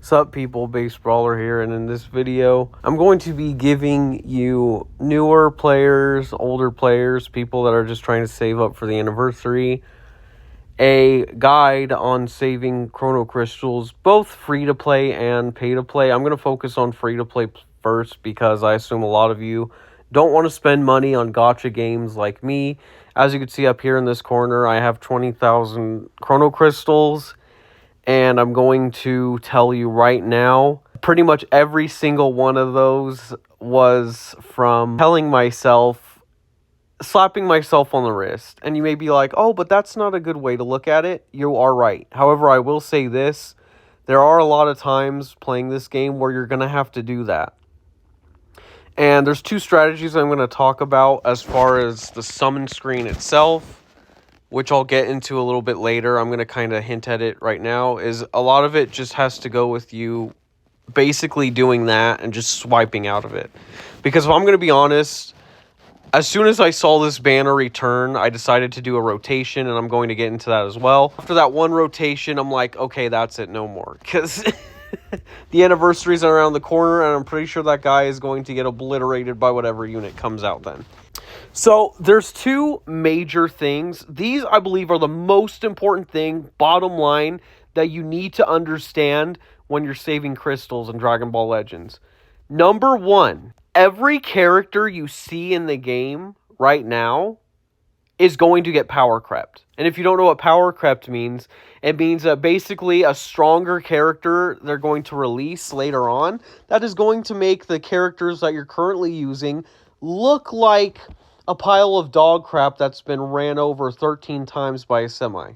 Sup people, Base Brawler here, and in this video, I'm going to be giving you newer players, older players, people that are just trying to save up for the anniversary, a guide on saving Chrono Crystals, both free-to-play and pay-to-play. I'm going to focus on free-to-play first because I assume a lot of you don't want to spend money on gacha games like me. As you can see up here in this corner, I have 20,000 Chrono Crystals. And I'm going to tell you right now, pretty much every single one of those was from telling myself, slapping myself on the wrist. And you may be like, oh, but that's not a good way to look at it. You are right. However, I will say this. There are a lot of times playing this game where you're going to have to do that. And there's two strategies I'm going to talk about as far as the summon screen itself, which I'll get into a little bit later. I'm going to kind of hint at it right now, is a lot of it just has to go with you basically doing that and just swiping out of it. Because if I'm going to be honest, as soon as I saw this banner return, I decided to do a rotation, and I'm going to get into that as well. After that one rotation, I'm like, okay, that's it, no more. Because the anniversary's around the corner, and I'm pretty sure that guy is going to get obliterated by whatever unit comes out then. So, there's two major things. These, I believe, are the most important thing, bottom line, that you need to understand when you're saving crystals in Dragon Ball Legends. Number one, every character you see in the game right now is going to get power crept. And if you don't know what power crept means, it means that basically a stronger character they're going to release later on that is going to make the characters that you're currently using look like a pile of dog crap that's been ran over 13 times by a semi.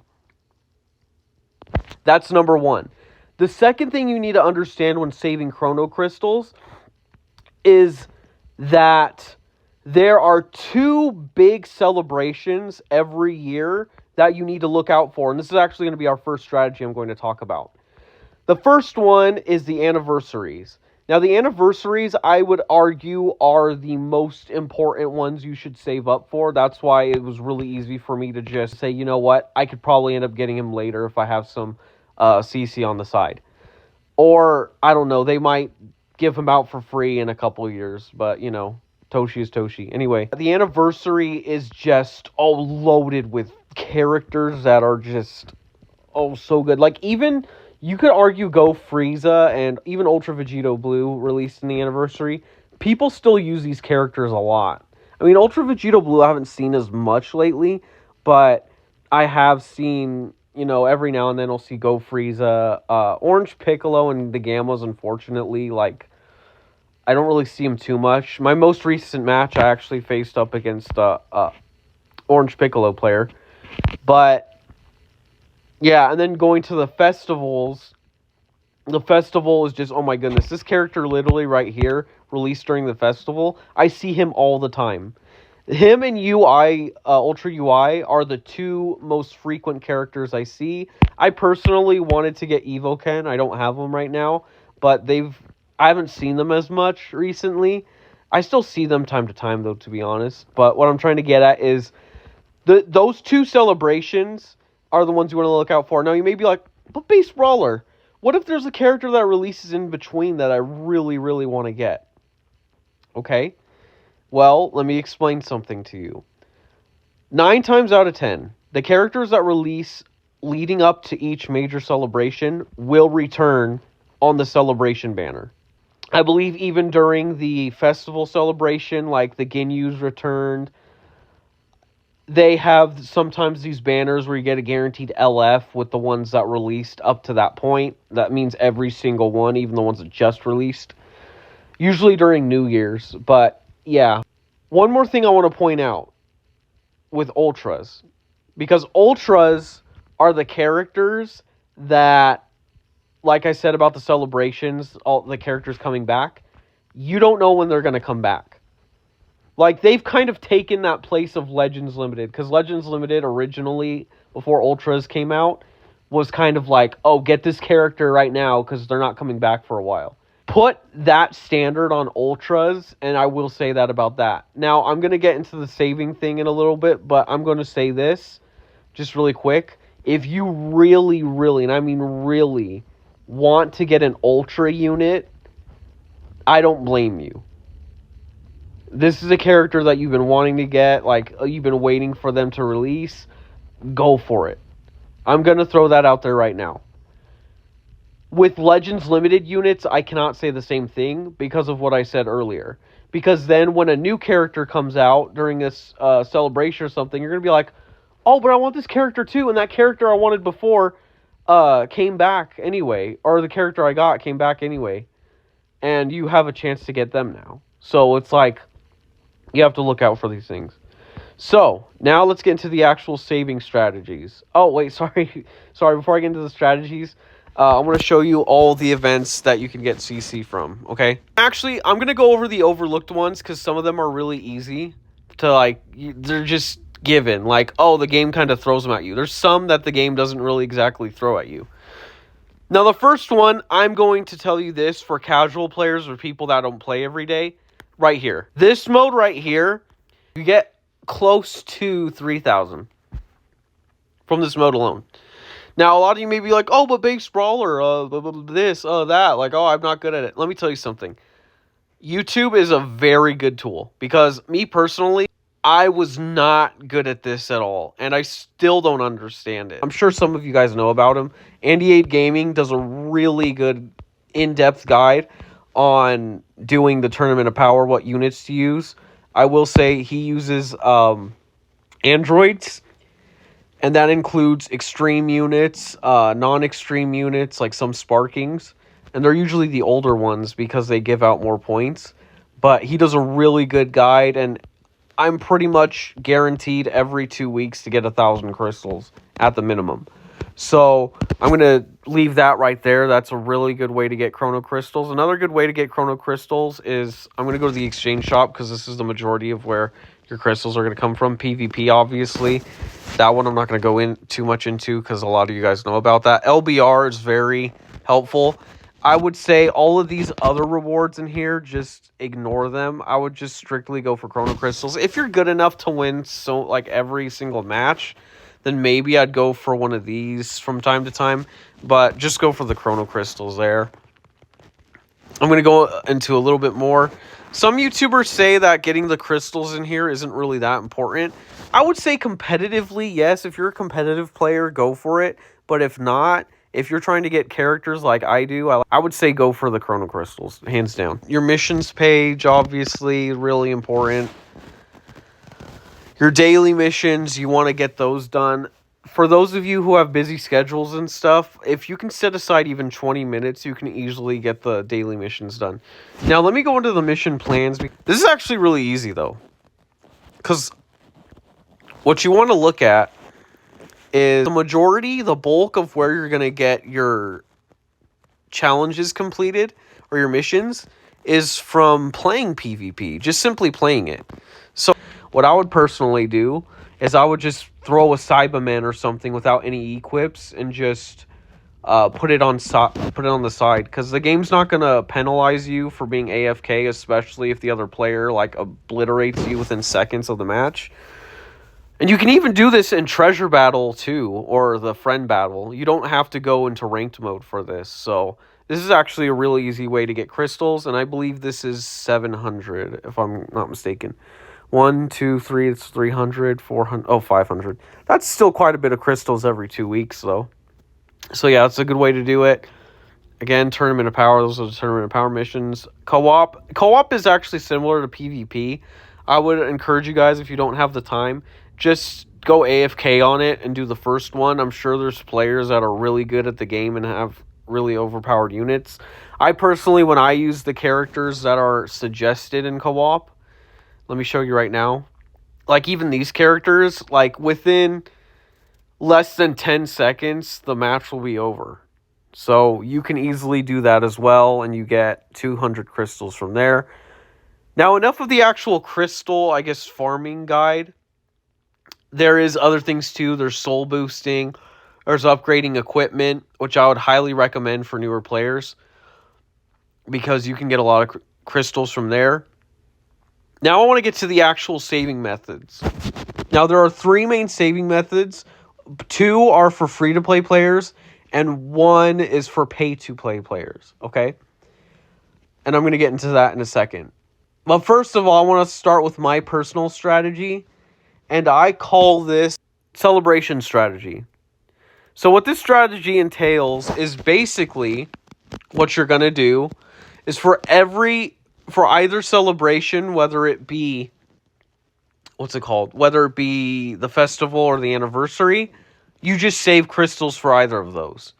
That's number one. The second thing you need to understand when saving Chrono Crystals is that there are two big celebrations every year that you need to look out for. And this is actually going to be our first strategy I'm going to talk about. The first one is the anniversaries. Now, the anniversaries, I would argue, are the most important ones you should save up for. That's why it was really easy for me to just say, you know what, I could probably end up getting him later if I have some CC on the side. Or, I don't know, they might give him out for free in a couple of years, but, you know, Toshi is Toshi. Anyway, the anniversary is just all loaded with characters that are just, so good. Like, even you could argue Go Frieza and even Ultra Vegito Blue released in the anniversary. People still use these characters a lot. I mean, Ultra Vegito Blue I haven't seen as much lately, but I have seen, you know, every now and then I'll see Go Frieza. Orange Piccolo and the Gammas, unfortunately, like, I don't really see him too much. My most recent match, I actually faced up against Orange Piccolo player. But yeah, and then going to the festivals. The festival is just, oh my goodness. This character literally right here, released during the festival, I see him all the time. Him and UI, Ultra UI, are the two most frequent characters I see. I personally wanted to get Evoken. I don't have them right now, but I haven't seen them as much recently. I still see them time to time, though, to be honest. But what I'm trying to get at is those two celebrations are the ones you want to look out for. Now, you may be like, but Base Brawler, what if there's a character that releases in between that I really, really want to get? Okay, well, let me explain something to you. 9 times out of 10, the characters that release leading up to each major celebration will return on the celebration banner. I believe even during the festival celebration, like the Ginyus returned, they have sometimes these banners where you get a guaranteed LF with the ones that released up to that point. That means every single one, even the ones that just released. Usually during New Year's. But, yeah. One more thing I want to point out with Ultras. Because Ultras are the characters that, like I said about the celebrations, all the characters coming back, you don't know when they're going to come back. Like, they've kind of taken that place of Legends Limited. Because Legends Limited originally, before Ultras came out, was kind of like, oh, get this character right now because they're not coming back for a while. Put that standard on Ultras, and I will say that about that. Now, I'm going to get into the saving thing in a little bit, but I'm going to say this just really quick. If you really, really, and I mean really, want to get an Ultra unit, I don't blame you. This is a character that you've been wanting to get, like, you've been waiting for them to release. Go for it. I'm going to throw that out there right now. With Legends Limited units, I cannot say the same thing because of what I said earlier. Because then when a new character comes out during this celebration or something, you're going to be like, oh, but I want this character too, and that character I wanted before came back anyway, or the character I got came back anyway, and you have a chance to get them now. So it's like, you have to look out for these things. So, now let's get into the actual saving strategies. Oh, wait, sorry, before I get into the strategies, I'm going to show you all the events that you can get CC from, okay? Actually, I'm going to go over the overlooked ones, because some of them are really easy to, like, they're just given. Like, oh, the game kind of throws them at you. There's some that the game doesn't really exactly throw at you. Now, the first one, I'm going to tell you this for casual players or people that don't play every day, right here. This mode right here, you get close to 3,000 from this mode alone. Now, a lot of you may be like, oh, but Base Brawler, this, that. Like, oh, I'm not good at it. Let me tell you something. YouTube is a very good tool. Because me personally, I was not good at this at all. And I still don't understand it. I'm sure some of you guys know about him. Andy8 Gaming does a really good in-depth guide on doing the Tournament of Power, what units to use. I will say he uses androids. And that includes extreme units, non-extreme units, like some sparkings. And they're usually the older ones because they give out more points. But he does a really good guide, and I'm pretty much guaranteed every 2 weeks to get 1,000 crystals at the minimum. So I'm going to leave that right there. That's a really good way to get Chrono Crystals. Another good way to get Chrono Crystals is I'm going to go to the exchange shop because this is the majority of where your crystals are going to come from. PvP, obviously. That one I'm not going to go in too much into because a lot of you guys know about that. LBR is very helpful. I would say all of these other rewards in here, just ignore them. I would just strictly go for Chrono Crystals. If you're good enough to win like every single match, then maybe I'd go for one of these from time to time. But just go for the Chrono Crystals there. I'm going to go into a little bit more. Some YouTubers say that getting the crystals in here isn't really that important. I would say competitively, yes. If you're a competitive player, go for it. But if not, if you're trying to get characters like I do, I would say go for the Chrono Crystals, hands down. Your missions page, obviously, really important. Your daily missions, you want to get those done. For those of you who have busy schedules and stuff, if you can set aside even 20 minutes, you can easily get the daily missions done. Now, let me go into the mission plans. This is actually really easy, though. Because what you want to look at is the bulk of where you're going to get your challenges completed, or your missions, is from playing PvP. Just simply playing it. So what I would personally do is I would just throw a Cyberman or something without any equips and just put it on the side, because the game's not gonna penalize you for being AFK, especially if the other player like obliterates you within seconds of the match. And you can even do this in Treasure Battle too, or the Friend Battle. You don't have to go into ranked mode for this. So this is actually a really easy way to get crystals, and I believe this is 700 if I'm not mistaken. 1, 2, 3, it's 300, 400, 500. That's still quite a bit of crystals every 2 weeks, though. So, yeah, it's a good way to do it. Again, Tournament of Power, those are the Tournament of Power missions. Co-op. Co-op is actually similar to PvP. I would encourage you guys, if you don't have the time, just go AFK on it and do the first one. I'm sure there's players that are really good at the game and have really overpowered units. I personally, when I use the characters that are suggested in co-op, let me show you right now. Like, even these characters, like, within less than 10 seconds, the match will be over. So, you can easily do that as well, and you get 200 crystals from there. Now, enough of the actual crystal, I guess, farming guide. There is other things, too. There's soul boosting. There's upgrading equipment, which I would highly recommend for newer players, because you can get a lot of crystals from there. Now I want to get to the actual saving methods. Now there are 3 main saving methods. 2 are for free-to-play players, and one is for pay-to-play players, okay? And I'm going to get into that in a second. But first of all, I want to start with my personal strategy, and I call this celebration strategy. So what this strategy entails is basically what you're going to do is for either celebration, whether it be, whether it be the festival or the anniversary, you just save crystals for either of those.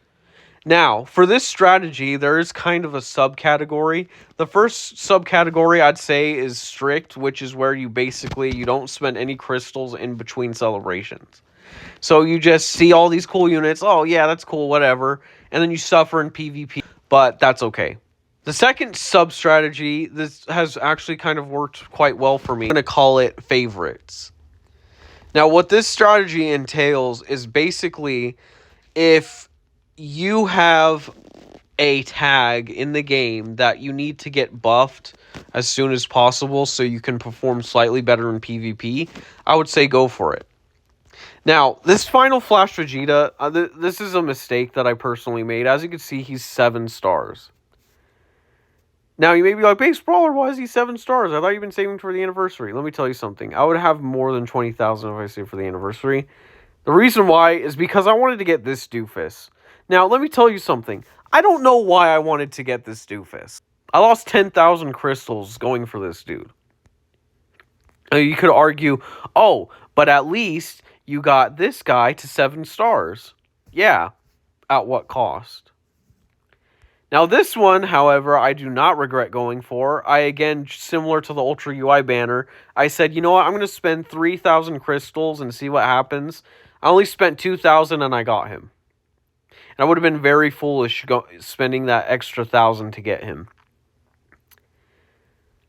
Now, for this strategy, there is kind of a subcategory. The first subcategory I'd say is strict, which is where you don't spend any crystals in between celebrations. So you just see all these cool units, oh yeah, that's cool, whatever, and then you suffer in PvP, but that's okay. The second sub-strategy, this has actually kind of worked quite well for me. I'm going to call it favorites. Now, what this strategy entails is basically if you have a tag in the game that you need to get buffed as soon as possible so you can perform slightly better in PvP, I would say go for it. Now, this final Flash Vegeta, this is a mistake that I personally made. As you can see, he's 7 stars. Now, you may be like, Base Brawler, why is he 7 stars? I thought you've been saving for the anniversary. Let me tell you something. I would have more than 20,000 if I saved for the anniversary. The reason why is because I wanted to get this doofus. Now, let me tell you something. I don't know why I wanted to get this doofus. I lost 10,000 crystals going for this dude. You could argue, oh, but at least you got this guy to 7 stars. Yeah, at what cost? Now, this one, however, I do not regret going for. Again, similar to the Ultra UI banner, I said, you know what, I'm going to spend 3,000 crystals and see what happens. I only spent 2,000 and I got him. And I would have been very foolish spending that extra 1,000 to get him.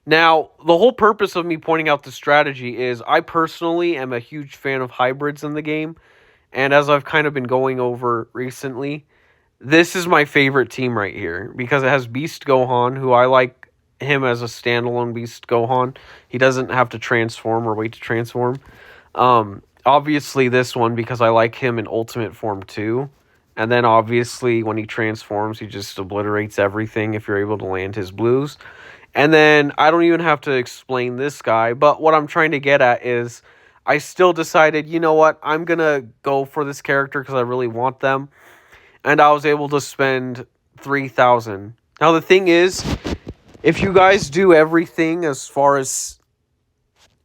Now, the whole purpose of me pointing out the strategy is I personally am a huge fan of hybrids in the game. And as I've kind of been going over recently, this is my favorite team right here because it has Beast Gohan, who I like him as a standalone Beast Gohan. He doesn't have to transform or wait to transform. Obviously this one because I like him in Ultimate form too. And then obviously when he transforms, he just obliterates everything if you're able to land his blues. And then I don't even have to explain this guy, but what I'm trying to get at is I still decided, you know what, I'm going to go for this character because I really want them. And I was able to spend 3,000. Now the thing is, if you guys do everything as far as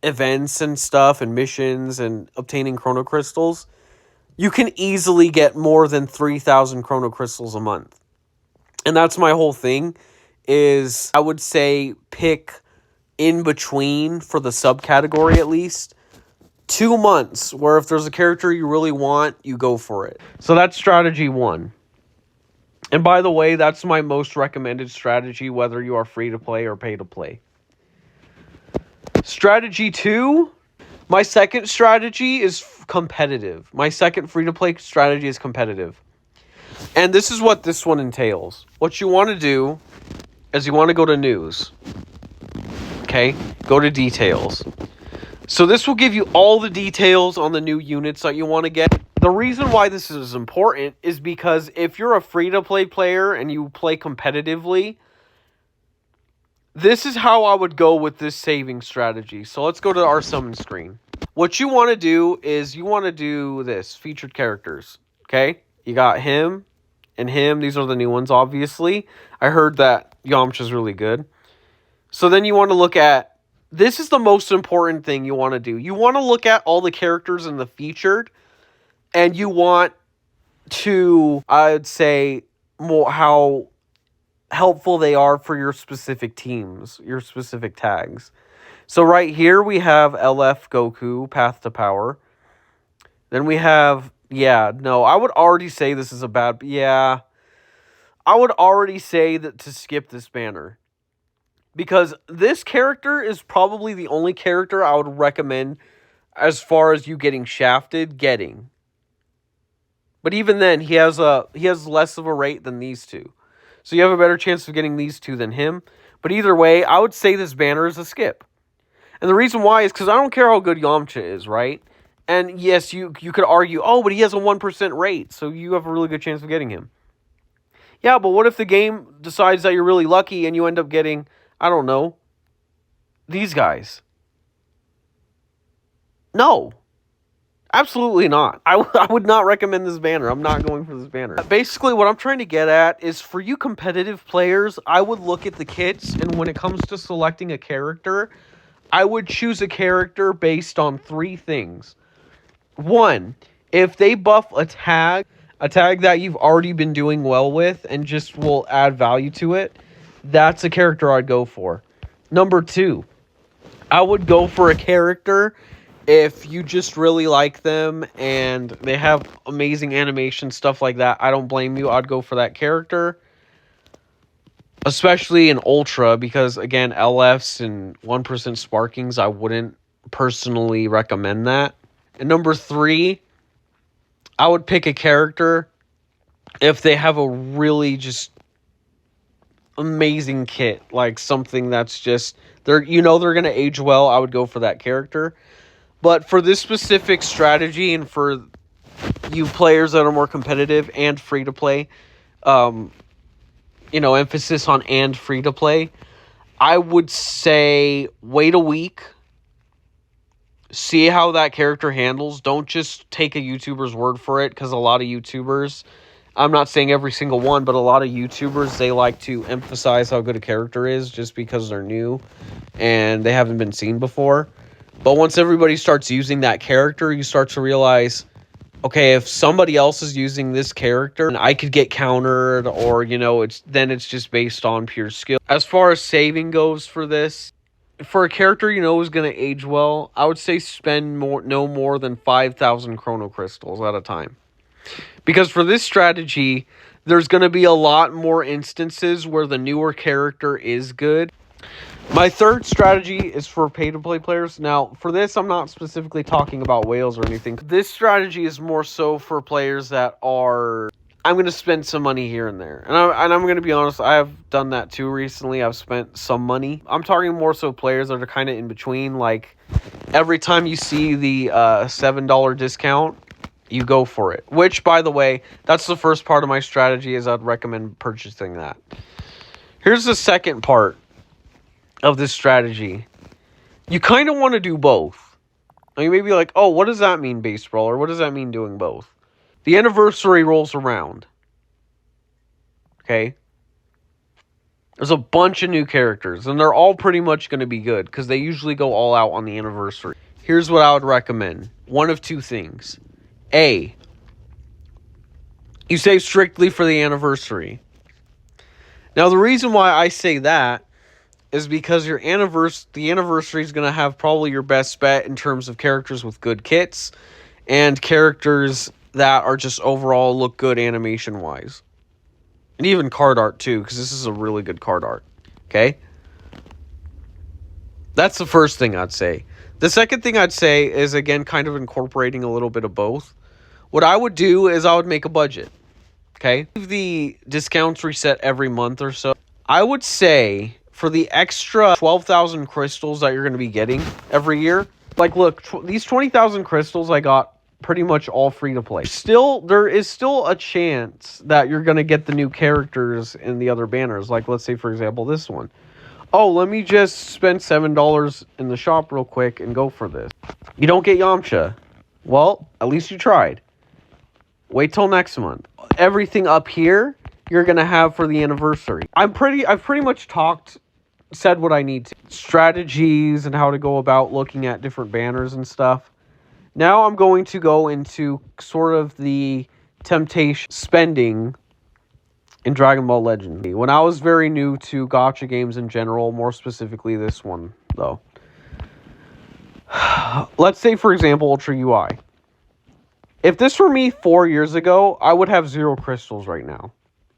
events and stuff and missions and obtaining Chrono Crystals, you can easily get more than 3,000 Chrono Crystals a month. And that's my whole thing, is I would say pick in between for the subcategory at least 2 months where if there's a character you really want, you go for it. So that's strategy 1. And by the way, that's my most recommended strategy, whether you are free to play or pay to play. Strategy 2, my second strategy is competitive. My second free to play strategy is competitive. And this is what this one entails. What you want to do is you want to go to news. Okay? Go to details. So this will give you all the details on the new units that you want to get. The reason why this is important is because if you're a free-to-play player and you play competitively, this is how I would go with this saving strategy. So let's go to our summon screen. What you want to do is you want to do this, featured characters. Okay? You got him and him. These are the new ones, obviously. I heard that Yamcha's really good. So then you want to look at, this is the most important thing you want to do. You want to look at all the characters in the featured, and you want to, I'd say, more how helpful they are for your specific teams, your specific tags. So right here we have LF Goku, Path to Power. Then we have, I would already say this is a bad, I would already say that to skip this banner. Because this character is probably the only character I would recommend as far as you getting shafted, getting. But even then, he has less of a rate than these two. So you have a better chance of getting these two than him. But either way, I would say this banner is a skip. And the reason why is because I don't care how good Yamcha is, right? And yes, you could argue, oh, but he has a 1% rate, so you have a really good chance of getting him. Yeah, but what if the game decides that you're really lucky and you end up getting, I don't know, these guys? No. Absolutely not. I would not recommend this banner. I'm not going for this banner. Basically, what I'm trying to get at is for you competitive players, I would look at the kits, and when it comes to selecting a character, I would choose a character based on 3 things. 1, if they buff a tag that you've already been doing well with and just will add value to it, that's a character I'd go for. Number 2, I would go for a character if you just really like them and they have amazing animation, stuff like that. I don't blame you. I'd go for that character. Especially in Ultra, because again, LFs and 1% Sparkings, I wouldn't personally recommend that. And number 3, I would pick a character if they have a really just amazing kit, like something that's just they're going to age well. I would go for that character. But for this specific strategy and for you players that are more competitive and free to play, emphasis on and free to play, I would say wait a week. See how that character handles. Don't just take a YouTuber's word for it, because a lot of YouTubers, I'm not saying every single one, but a lot of YouTubers, they like to emphasize how good a character is just because they're new and they haven't been seen before. But once everybody starts using that character, you start to realize, okay, if somebody else is using this character, I could get countered, or, it's just based on pure skill. As far as saving goes for this, for a character is going to age well, I would say spend no more than 5,000 Chrono Crystals at a time. Because for this strategy, there's going to be a lot more instances where the newer character is good. My third strategy is for pay-to-play players. Now, for this, I'm not specifically talking about whales or anything. This strategy is more so for players that are, I'm going to spend some money here and there. And I'm going to be honest, I have done that too recently. I've spent some money. I'm talking more so players that are kind of in between. Like, every time you see the $7 discount, you go for it. Which, by the way, that's the first part of my strategy, is I'd recommend purchasing that. Here's the second part of this strategy. You kind of want to do both. Now you may be like, oh, what does that mean, base brawler? What does that mean doing both? The anniversary rolls around. Okay? There's a bunch of new characters, and they're all pretty much going to be good, because they usually go all out on the anniversary. Here's what I would recommend. One of 2 things. A, you save strictly for the anniversary. Now, the reason why I say that is because the anniversary is going to have probably your best bet in terms of characters with good kits and characters that are just overall look good animation-wise. And even card art, too, because this is a really good card art. Okay? That's the first thing I'd say. The second thing I'd say is, again, kind of incorporating a little bit of both. What I would do is I would make a budget. Okay? The discounts reset every month or so. I would say, for the extra 12,000 crystals that you're going to be getting every year, like, look, these 20,000 crystals I got pretty much all free to play. There is still a chance that you're going to get the new characters in the other banners. Like, let's say, for example, this one. Oh, let me just spend $7 in the shop real quick and go for this. You don't get Yamcha. Well, at least you tried. Wait till next month. Everything up here, you're going to have for the anniversary. I've pretty much said what I need to. Strategies and how to go about looking at different banners and stuff. Now I'm going to go into sort of the temptation spending in Dragon Ball Legends. When I was very new to gacha games in general, more specifically this one, though. Let's say, for example, Ultra UI. If this were me 4 years ago, I would have 0 crystals right now.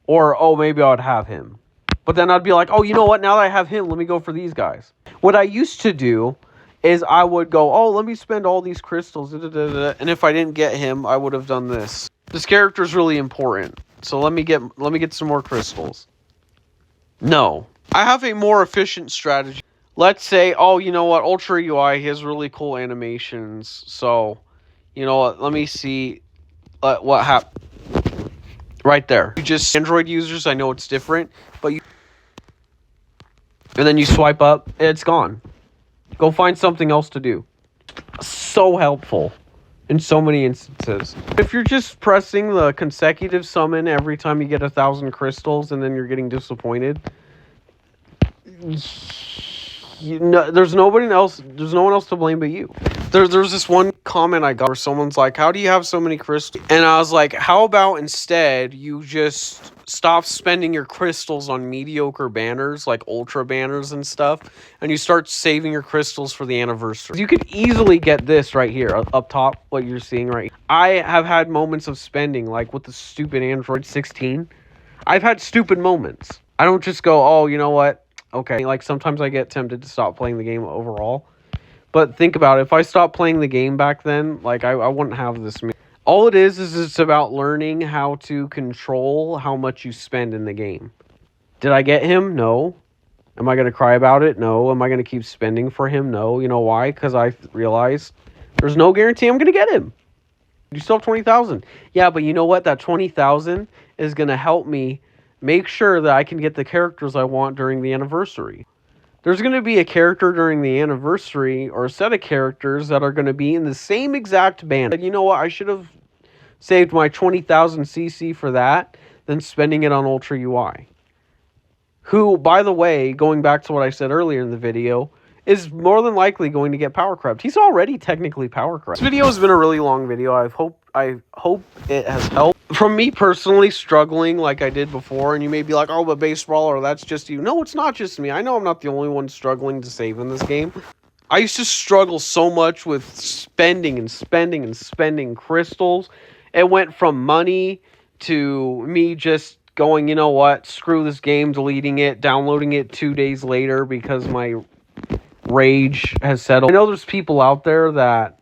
Or, oh, maybe I would have him. But then I'd be like, oh, you know what? Now that I have him, let me go for these guys. What I used to do is I would go, oh, let me spend all these crystals. And if I didn't get him, I would have done this. This character is really important. So let me get some more crystals. No. I have a more efficient strategy. Let's say, oh, you know what? Ultra UI, he has really cool animations. So, You know what? Let me see what happened. Right there. You just Android users, I know it's different, but you and then you swipe up, it's gone. Go find something else to do. So helpful in so many instances. If you're just pressing the consecutive summon every time you get 1,000 crystals and then you're getting disappointed, there's no one else to blame but you. There's this one comment I got where someone's like, how do you have so many crystals? And I was like, how about instead you just stop spending your crystals on mediocre banners like ultra banners and stuff, and you start saving your crystals for the anniversary. You could easily get this right here up top, what you're seeing right here. I have had moments of spending, like with the stupid Android 16. I've had stupid moments. I don't just go, oh, you know what? Okay, like sometimes I get tempted to stop playing the game overall. But think about it. If I stopped playing the game back then, like I wouldn't have this. All it is it's about learning how to control how much you spend in the game. Did I get him? No. Am I going to cry about it? No. Am I going to keep spending for him? No. You know why? Because I realized there's no guarantee I'm going to get him. You still have 20,000. Yeah, but you know what? That 20,000 is going to help me make sure that I can get the characters I want during the anniversary. There's going to be a character during the anniversary or a set of characters that are going to be in the same exact band. And you know what? I should have saved my 20,000 CC for that than spending it on Ultra UI. Who, by the way, going back to what I said earlier in the video, is more than likely going to get power crept. He's already technically power crept. This video has been a really long video. I hope it has helped. From me personally struggling like I did before, and you may be like, oh, but baseball, or that's just you. No, it's not just me. I know I'm not the only one struggling to save in this game. I used to struggle so much with spending and spending and spending crystals. It went from money to me just going, you know what, screw this game, deleting it, downloading it 2 days later because my rage has settled. I know there's people out there that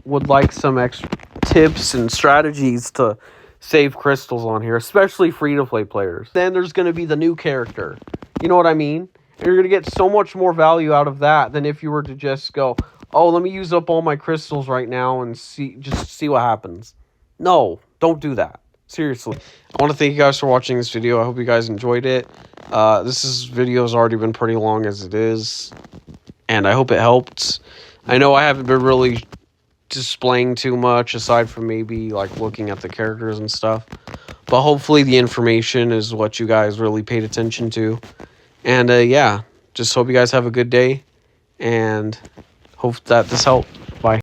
would like some extra tips and strategies to save crystals on here, especially free-to-play players. Then there's going to be the new character. You know what I mean? And you're going to get so much more value out of that than if you were to just go, oh, let me use up all my crystals right now and see what happens. No, don't do that. Seriously. I want to thank you guys for watching this video. I hope you guys enjoyed it. This video has already been pretty long as it is, and I hope it helped. I know I haven't been really displaying too much aside from maybe like looking at the characters and stuff, but hopefully the information is what you guys really paid attention to. And yeah, just hope you guys have a good day and hope that this helped. Bye.